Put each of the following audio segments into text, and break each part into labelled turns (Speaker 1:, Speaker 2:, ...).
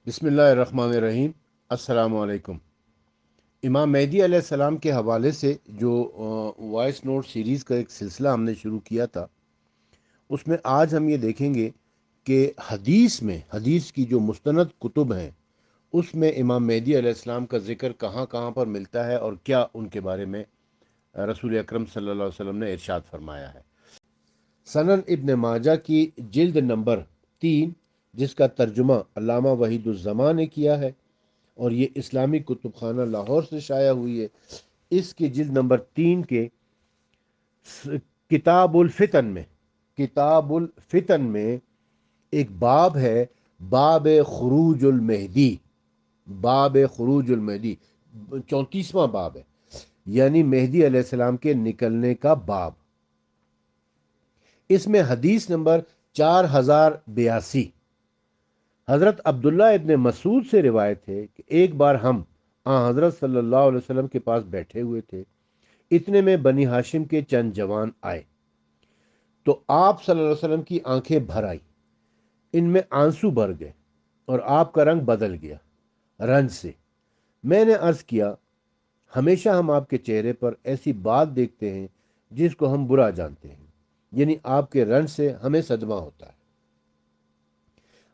Speaker 1: بسم اللہ الرحمن الرحیم۔ السلام علیکم۔ امام مہدی علیہ السلام کے حوالے سے جو وائس نوٹ سیریز کا ایک سلسلہ ہم نے شروع کیا تھا، اس میں آج ہم یہ دیکھیں گے کہ حدیث کی جو مستند کتب ہیں اس میں امام مہدی علیہ السلام کا ذکر کہاں کہاں پر ملتا ہے اور کیا ان کے بارے میں رسول اکرم صلی اللہ علیہ وسلم نے ارشاد فرمایا ہے۔ سنن ابن ماجہ کی جلد نمبر 3، جس کا ترجمہ علامہ وحید الزماں نے کیا ہے اور یہ اسلامی کتب خانہ لاہور سے شائع ہوئی ہے، اس کی جلد نمبر 3 کے کتاب الفتن میں ایک باب ہے، باب خروج المہدی۔ باب خروج المہدی 34واں باب ہے، یعنی مہدی علیہ السلام کے نکلنے کا باب۔ اس میں حدیث نمبر 4082 حضرت عبداللہ ابن مسعود سے روایت ہے کہ ایک بار ہم حضرت صلی اللہ علیہ وسلم کے پاس بیٹھے ہوئے تھے، اتنے میں بنی ہاشم کے چند جوان آئے تو آپ صلی اللہ علیہ وسلم کی آنکھیں بھر آئی، ان میں آنسو بھر گئے اور آپ کا رنگ بدل گیا رنج سے۔ میں نے عرض کیا، ہمیشہ ہم آپ کے چہرے پر ایسی بات دیکھتے ہیں جس کو ہم برا جانتے ہیں، یعنی آپ کے رنج سے ہمیں صدمہ ہوتا ہے۔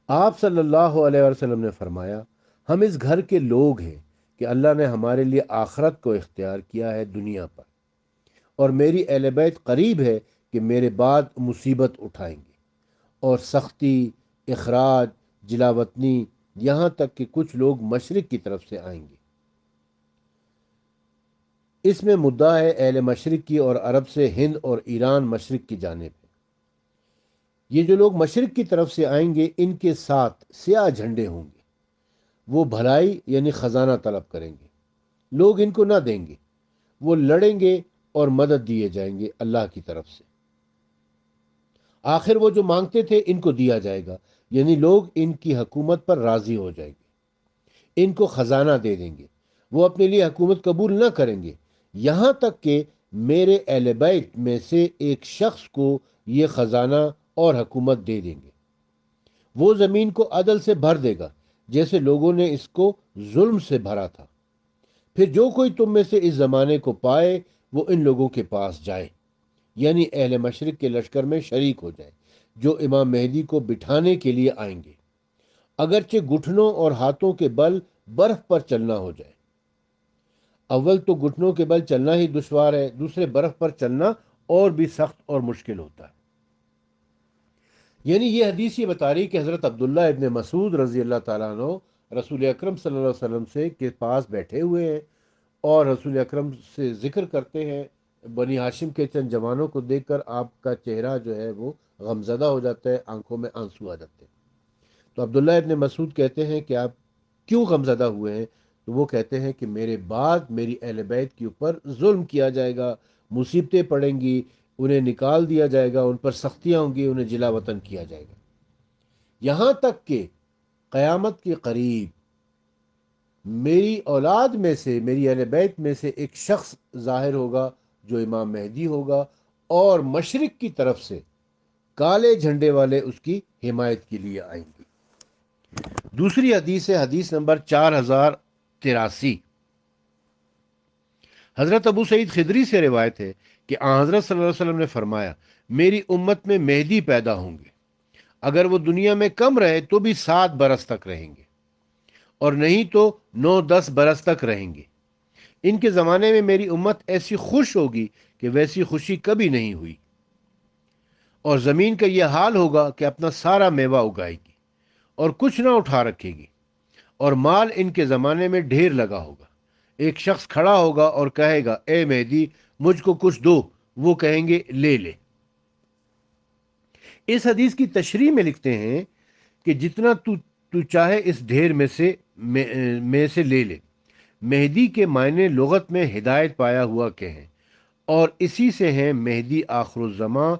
Speaker 1: آپ صلی اللہ علیہ وسلم نے فرمایا، ہم اس گھر کے لوگ ہیں کہ اللہ نے ہمارے لیے آخرت کو اختیار کیا ہے دنیا پر، اور میری اہل بیت قریب ہے کہ میرے بعد مصیبت اٹھائیں گے اور سختی، اخراج، جلا وطنی، یہاں تک کہ کچھ لوگ مشرق کی طرف سے آئیں گے۔ اس میں مدعا ہے اہل مشرق کی اور عرب سے ہند اور ایران مشرق کی جانب ہے۔ یہ جو لوگ مشرق کی طرف سے آئیں گے ان کے ساتھ سیاہ جھنڈے ہوں گے، وہ بھلائی یعنی خزانہ طلب کریں گے، لوگ ان کو نہ دیں گے، وہ لڑیں گے اور مدد دیے جائیں گے اللہ کی طرف سے۔ آخر وہ جو مانگتے تھے ان کو دیا جائے گا، یعنی لوگ ان کی حکومت پر راضی ہو جائیں گے، ان کو خزانہ دے دیں گے، وہ اپنے لیے حکومت قبول نہ کریں گے، یہاں تک کہ میرے اہل بیت میں سے ایک شخص کو یہ خزانہ اور حکومت دے دیں گے۔ وہ زمین کو عدل سے بھر دے گا جیسے لوگوں نے اس کو ظلم سے بھرا تھا۔ پھر جو کوئی تم میں سے اس زمانے کو پائے وہ ان لوگوں کے پاس جائے، یعنی اہل مشرق کے لشکر میں شریک ہو جائے جو امام مہدی کو بٹھانے کے لیے آئیں گے، اگرچہ گھٹنوں اور ہاتھوں کے بل برف پر چلنا ہو جائے۔ اول تو گھٹنوں کے بل چلنا ہی دشوار ہے، دوسرے برف پر چلنا اور بھی سخت اور مشکل ہوتا ہے۔ یعنی یہ حدیث یہ بتا رہی کہ حضرت عبداللہ ابن مسعود رضی اللہ تعالیٰ عنہ رسول اکرم صلی اللہ علیہ وسلم سے کے پاس بیٹھے ہوئے ہیں اور رسول اکرم سے ذکر کرتے ہیں۔ بنی ہاشم کے چند جوانوں کو دیکھ کر آپ کا چہرہ جو ہے وہ غمزدہ ہو جاتا ہے، آنکھوں میں آنسو آ جاتے ہیں۔ تو عبداللہ ابن مسعود کہتے ہیں کہ آپ کیوں غمزدہ ہوئے ہیں؟ تو وہ کہتے ہیں کہ میرے بعد میری اہل بیت کے اوپر ظلم کیا جائے گا، مصیبتیں پڑیں گی، انہیں نکال دیا جائے گا، ان پر سختیاں ہوں گی، انہیں جلا وطن کیا جائے گا، یہاں تک کہ قیامت کے قریب میری اولاد میں سے، میری اہل بیت میں سے ایک شخص ظاہر ہوگا جو امام مہدی ہوگا، اور مشرق کی طرف سے کالے جھنڈے والے اس کی حمایت کے لیے آئیں گے۔ دوسری حدیث ہے، حدیث نمبر 4083، حضرت ابو سعید خدری سے روایت ہے کہ آن حضرت صلی اللہ علیہ وسلم نے فرمایا، میری امت میں مہدی پیدا ہوں گے، اگر وہ دنیا میں کم رہے تو بھی 7 برس تک رہیں گے، اور نہیں تو 9-10 برس تک رہیں گے۔ ان کے زمانے میں میری امت ایسی خوش ہوگی کہ ویسی خوشی کبھی نہیں ہوئی، اور زمین کا یہ حال ہوگا کہ اپنا سارا میوہ اگائے گی اور کچھ نہ اٹھا رکھے گی، اور مال ان کے زمانے میں ڈھیر لگا ہوگا۔ ایک شخص کھڑا ہوگا اور کہے گا، اے مہدی مجھ کو کچھ دو، وہ کہیں گے لے لے۔ اس حدیث کی تشریح میں لکھتے ہیں کہ جتنا تو چاہے اس ڈھیر میں سے لے لے۔ مہدی کے معنی لغت میں ہدایت پایا ہوا کے ہیں، اور اسی سے ہیں مہدی آخر الزماں۔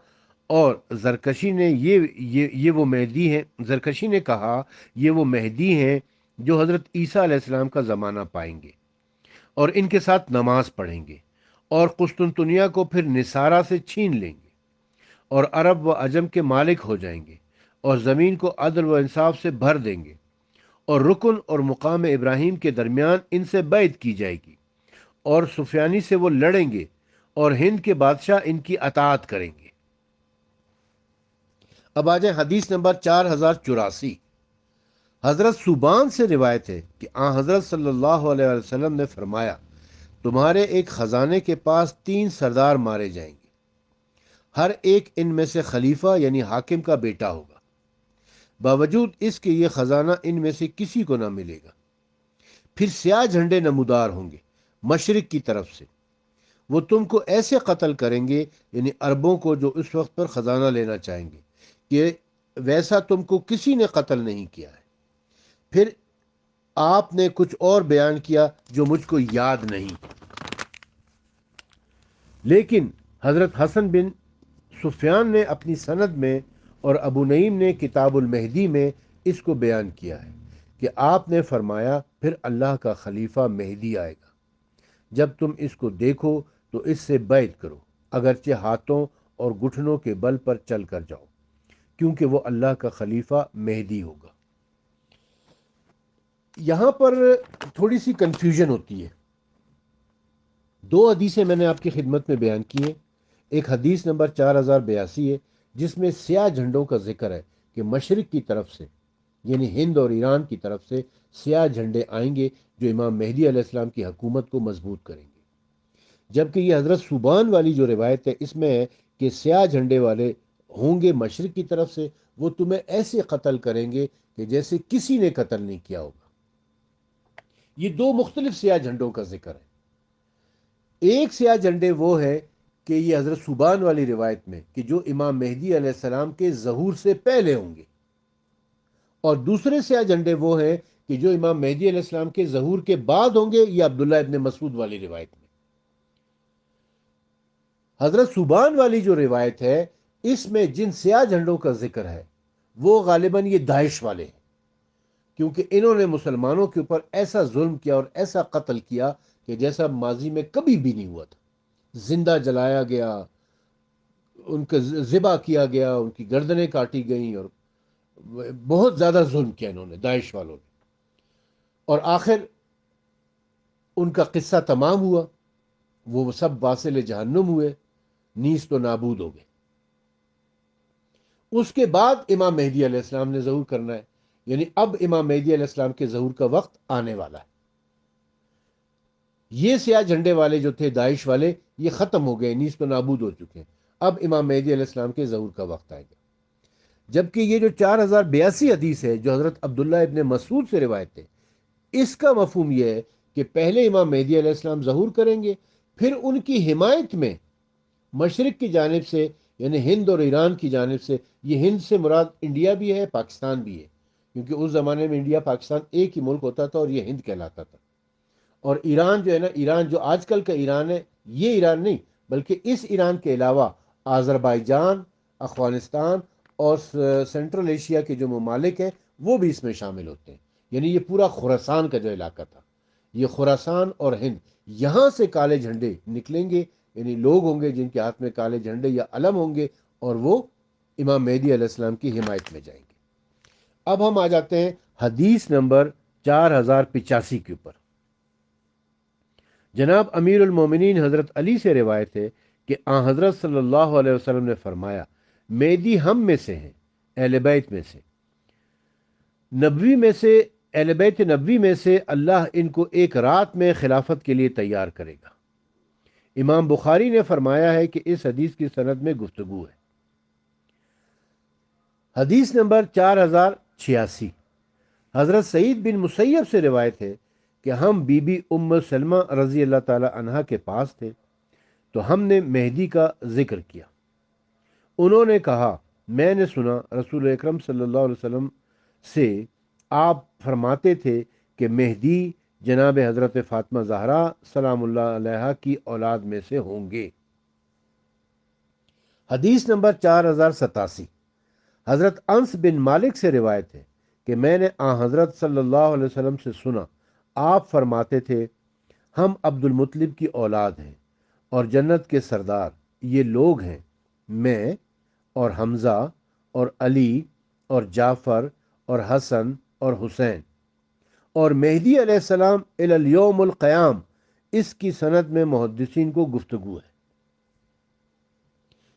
Speaker 1: اور زرکشی نے یہ وہ مہدی ہیں، زرکشی نے کہا یہ وہ مہدی ہیں جو حضرت عیسیٰ علیہ السلام کا زمانہ پائیں گے اور ان کے ساتھ نماز پڑھیں گے، اور قسطنطنیہ کو پھر نصارہ سے چھین لیں گے، اور عرب و عجم کے مالک ہو جائیں گے، اور زمین کو عدل و انصاف سے بھر دیں گے، اور رکن اور مقام ابراہیم کے درمیان ان سے بیعت کی جائے گی، اور سفیانی سے وہ لڑیں گے، اور ہند کے بادشاہ ان کی اطاعت کریں گے۔ اب آ جائیں حدیث نمبر 4084۔ حضرت صوبان سے روایت ہے کہ حضرت صلی اللہ علیہ وسلم نے فرمایا، تمہارے ایک خزانے کے پاس 3 سردار مارے جائیں گے، ہر ایک ان میں سے خلیفہ یعنی حاکم کا بیٹا ہوگا، باوجود اس کے یہ خزانہ ان میں سے کسی کو نہ ملے گا۔ پھر سیاہ جھنڈے نمودار ہوں گے مشرق کی طرف سے، وہ تم کو ایسے قتل کریں گے، یعنی عربوں کو جو اس وقت پر خزانہ لینا چاہیں گے، کہ ویسا تم کو کسی نے قتل نہیں کیا ہے۔ پھر آپ نے کچھ اور بیان کیا جو مجھ کو یاد نہیں، لیکن حضرت حسن بن سفیان نے اپنی سند میں اور ابو نعیم نے کتاب المہدی میں اس کو بیان کیا ہے کہ آپ نے فرمایا، پھر اللہ کا خلیفہ مہدی آئے گا، جب تم اس کو دیکھو تو اس سے بیعت کرو، اگرچہ ہاتھوں اور گھٹنوں کے بل پر چل کر جاؤ، کیونکہ وہ اللہ کا خلیفہ مہدی ہوگا۔ یہاں پر تھوڑی سی کنفیوژن ہوتی ہے۔ 2 حدیثیں میں نے آپ کی خدمت میں بیان کی ہیں۔ ایک حدیث نمبر 4082 ہے، جس میں سیاہ جھنڈوں کا ذکر ہے کہ مشرق کی طرف سے یعنی ہند اور ایران کی طرف سے سیاہ جھنڈے آئیں گے جو امام مہدی علیہ السلام کی حکومت کو مضبوط کریں گے، جبکہ یہ حضرت صوبان والی جو روایت ہے اس میں ہے کہ سیاہ جھنڈے والے ہوں گے مشرق کی طرف سے، وہ تمہیں ایسے قتل کریں گے کہ جیسے کسی نے قتل نہیں کیا ہوگا۔ یہ 2 مختلف سیاہ جھنڈوں کا ذکر ہے۔ ایک سیاہ جھنڈے وہ ہے کہ یہ حضرت صوبان والی روایت میں کہ جو امام مہدی علیہ السلام کے ظہور سے پہلے ہوں گے، اور دوسرے سیاہ جھنڈے وہ ہیں کہ جو امام مہدی علیہ السلام کے ظہور کے بعد ہوں گے، یہ عبداللہ ابن مسعود والی روایت میں۔ حضرت صوبان والی جو روایت ہے اس میں جن سیاہ جھنڈوں کا ذکر ہے وہ غالباً یہ داعش والے ہیں، کیونکہ انہوں نے مسلمانوں کے اوپر ایسا ظلم کیا اور ایسا قتل کیا کہ جیسا ماضی میں کبھی بھی نہیں ہوا تھا۔ زندہ جلایا گیا، ان کا ذبح کیا گیا، ان کی گردنیں کاٹی گئیں، اور بہت زیادہ ظلم کیا انہوں نے، داعش والوں نے۔ اور آخر ان کا قصہ تمام ہوا، وہ سب واصل جہنم ہوئے، نیست و نابود ہو گئے۔ اس کے بعد امام مہدی علیہ السلام نے ظہور کرنا ہے، یعنی اب امام مہدی علیہ السلام کے ظہور کا وقت آنے والا ہے۔ یہ سیاہ جھنڈے والے جو تھے داعش والے، یہ ختم ہو گئے، نیست و نابود ہو چکے ہیں۔ اب امام مہدی علیہ السلام کے ظہور کا وقت آئے گا۔ جبکہ یہ جو 4082 حدیث ہے جو حضرت عبداللہ ابن مسعود سے روایت ہے، اس کا مفہوم یہ ہے کہ پہلے امام مہدی علیہ السلام ظہور کریں گے، پھر ان کی حمایت میں مشرق کی جانب سے یعنی ہند اور ایران کی جانب سے، یہ ہند سے مراد انڈیا بھی ہے، پاکستان بھی ہے، کیونکہ اس زمانے میں انڈیا پاکستان ایک ہی ملک ہوتا تھا اور یہ ہند کہلاتا تھا۔ اور ایران جو ہے نا، ایران جو آج کل کا ایران ہے، یہ ایران نہیں، بلکہ اس ایران کے علاوہ آذربائیجان، افغانستان اور سینٹرل ایشیا کے جو ممالک ہیں وہ بھی اس میں شامل ہوتے ہیں۔ یعنی یہ پورا خراسان کا جو علاقہ تھا، یہ خراسان اور ہند، یہاں سے کالے جھنڈے نکلیں گے، یعنی لوگ ہوں گے جن کے ہاتھ میں کالے جھنڈے یا علم ہوں گے، اور وہ امام مہدی علیہ السلام کی حمایت میں جائیں گے۔ اب ہم آ جاتے ہیں حدیث نمبر 4085 کے اوپر۔ جناب امیر المومنین حضرت علی سے روایت ہے کہ حضرت صلی اللہ علیہ وسلم نے فرمایا، مہدی ہم میں سے ہیں، اہل بیت میں سے، نبوی میں سے، اہل بیت نبوی میں سے اللہ ان کو ایک رات میں خلافت کے لیے تیار کرے گا۔ امام بخاری نے فرمایا ہے کہ اس حدیث کی سند میں گفتگو ہے۔ حدیث نمبر 4086، حضرت سعید بن مسیب سے روایت ہے کہ ہم بی بی ام سلمہ رضی اللہ تعالی عنہا کے پاس تھے تو ہم نے مہدی کا ذکر کیا۔ انہوں نے کہا، میں نے سنا رسول اکرم صلی اللہ علیہ وسلم سے آپ فرماتے تھے کہ مہدی جناب حضرت فاطمہ زہرا سلام اللہ علیہا کی اولاد میں سے ہوں گے۔ حدیث نمبر 4087، حضرت انس بن مالک سے روایت ہے کہ میں نے حضرت صلی اللہ علیہ وسلم سے سنا، آپ فرماتے تھے، ہم عبد المطلب کی اولاد ہیں اور جنت کے سردار یہ لوگ ہیں، میں اور حمزہ اور علی اور جعفر اور حسن اور حسین۔ اور مہدی علیہ السلام الی الیوم القیام، اس کی سند میں محدثین کو گفتگو ہے۔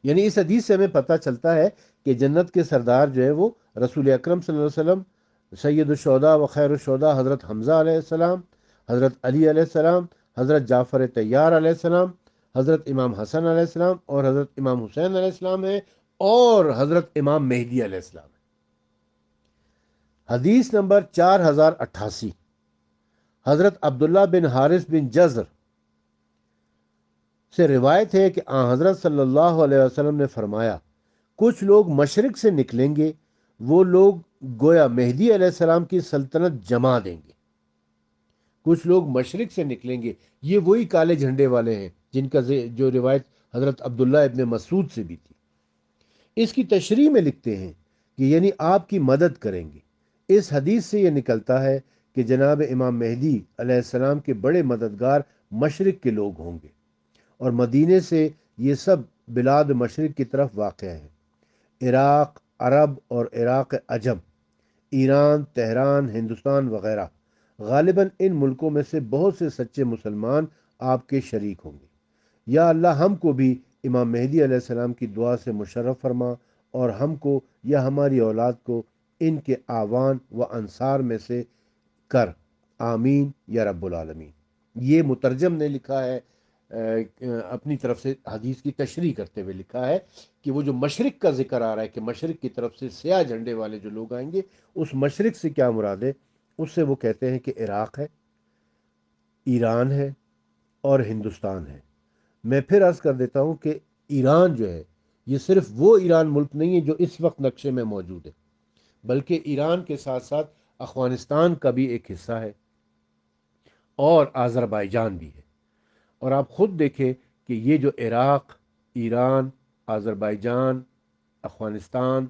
Speaker 1: یعنی اس حدیث سے ہمیں پتہ چلتا ہے کہ جنت کے سردار جو ہے وہ رسول اکرم صلی اللہ علیہ وسلم، سید الشہداء و خیر الشہداء حضرت حمزہ علیہ السلام، حضرت علی علیہ السلام، حضرت جعفر طیار علیہ السلام، حضرت امام حسن علیہ السلام اور حضرت امام حسین علیہ السلام ہے، اور حضرت امام مہدی علیہ السلام ہے۔ حدیث نمبر 4088، حضرت عبداللہ بن حارث بن جزر سے روایت ہے کہ آن حضرت صلی اللہ علیہ وسلم نے فرمایا، کچھ لوگ مشرق سے نکلیں گے، وہ لوگ گویا مہدی علیہ السلام کی سلطنت جما دیں گے۔ کچھ لوگ مشرق سے نکلیں گے، یہ وہی کالے جھنڈے والے ہیں جن کا جو روایت حضرت عبداللہ ابن مسعود سے بھی تھی۔ اس کی تشریح میں لکھتے ہیں کہ یعنی آپ کی مدد کریں گے۔ اس حدیث سے یہ نکلتا ہے کہ جناب امام مہدی علیہ السلام کے بڑے مددگار مشرق کے لوگ ہوں گے، اور مدینے سے یہ سب بلاد مشرق کی طرف واقع ہیں، عراق عرب اور عراق عجم، ایران، تہران، ہندوستان وغیرہ۔ غالباً ان ملکوں میں سے بہت سے سچے مسلمان آپ کے شریک ہوں گے۔ یا اللہ ہم کو بھی امام مہدی علیہ السلام کی دعا سے مشرف فرما، اور ہم کو یا ہماری اولاد کو ان کے آوان و انصار میں سے کر، آمین یا رب العالمین۔ یہ مترجم نے لکھا ہے، اپنی طرف سے حدیث کی تشریح کرتے ہوئے لکھا ہے کہ وہ جو مشرق کا ذکر آ رہا ہے کہ مشرق کی طرف سے سیاہ جھنڈے والے جو لوگ آئیں گے، اس مشرق سے کیا مراد ہے؟ اس سے وہ کہتے ہیں کہ عراق ہے، ایران ہے اور ہندوستان ہے۔ میں پھر عرض کر دیتا ہوں کہ ایران جو ہے یہ صرف وہ ایران ملک نہیں ہے جو اس وقت نقشے میں موجود ہے، بلکہ ایران کے ساتھ ساتھ افغانستان کا بھی ایک حصہ ہے، اور آذربائیجان بھی ہے۔ اور آپ خود دیکھیں کہ یہ جو عراق، ایران، آذربائیجان، افغانستان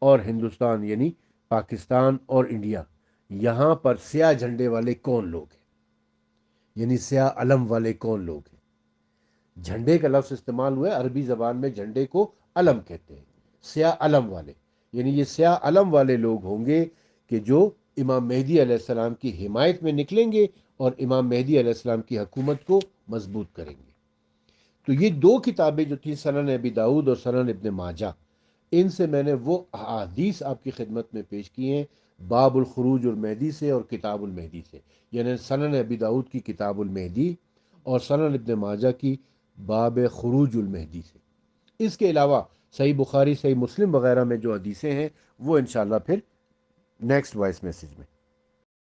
Speaker 1: اور ہندوستان یعنی پاکستان اور انڈیا، یہاں پر سیاہ جھنڈے والے کون لوگ ہیں؟ یعنی سیاہ علم والے کون لوگ ہیں؟ جھنڈے کا لفظ استعمال ہوا ہے، عربی زبان میں جھنڈے کو علم کہتے ہیں، سیاہ علم والے، یعنی یہ سیاہ علم والے لوگ ہوں گے کہ جو امام مہدی علیہ السلام کی حمایت میں نکلیں گے اور امام مہدی علیہ السلام کی حکومت کو مضبوط کریں گے۔ تو یہ دو کتابیں جو تھیں، سنن ابی داؤد اور سنن ابن ماجہ، ان سے میں نے وہ احادیث آپ کی خدمت میں پیش کی ہیں، باب الخروج المہدی سے اور کتاب المہدی سے، یعنی سنن ابی داؤد کی کتاب المہدی اور سنن ابن ماجہ کی باب خروج المہدی سے۔ اس کے علاوہ صحیح بخاری، صحیح مسلم وغیرہ میں جو حدیثیں ہیں وہ انشاءاللہ پھر نیکسٹ وائس میسج میں